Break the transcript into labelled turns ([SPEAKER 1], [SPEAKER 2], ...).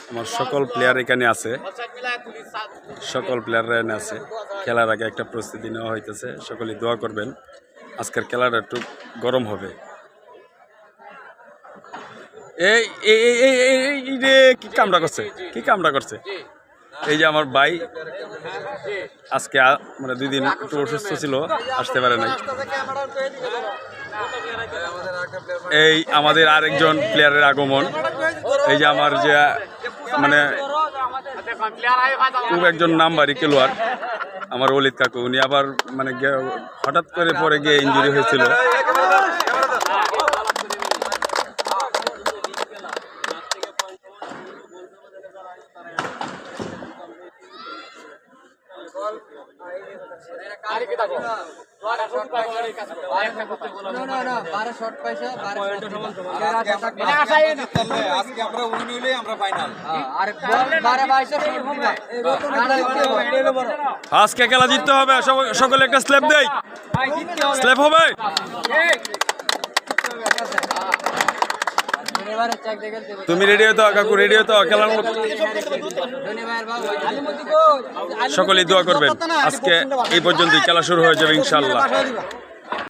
[SPEAKER 1] আমার সকল প্লেয়ার এখানে আছে, সকল প্লেয়াররা এখানে আছে। খেলার আগে একটা প্রস্তুতি নেওয়া হইতেছে, সকলেই দোয়া করবেন। আজকের খেলাটা একটু গরম হবে। এই এই এই এই রে কি কামটা করছে, কি কামটা করছে। এই যে আমার ভাই আজকে মানে 2 দিন একটু অসুস্থ ছিল, আসতে পারে নাই। এই আমাদের আরেকজন প্লেয়ারের আগমন। এই যে আমার যে মানে খুব একজন নামবারি খেলোয়াড় আমার ওলিদ কাকু, উনি আবার মানে হঠাৎ করে পরে গিয়ে ইনজুরি হয়েছিল। আজকে খেলা জিততে হবে, সকলে একটা স্ল্যাপ দেই, স্ল্যাপ হবে। তুমি রেডি হতো কাকু, রেডি হতো খেলার মতো। সকলেই দোয়া করবেন। আজকে এই পর্যন্তই, খেলা শুরু হয়ে যাবে ইনশাআল্লাহ।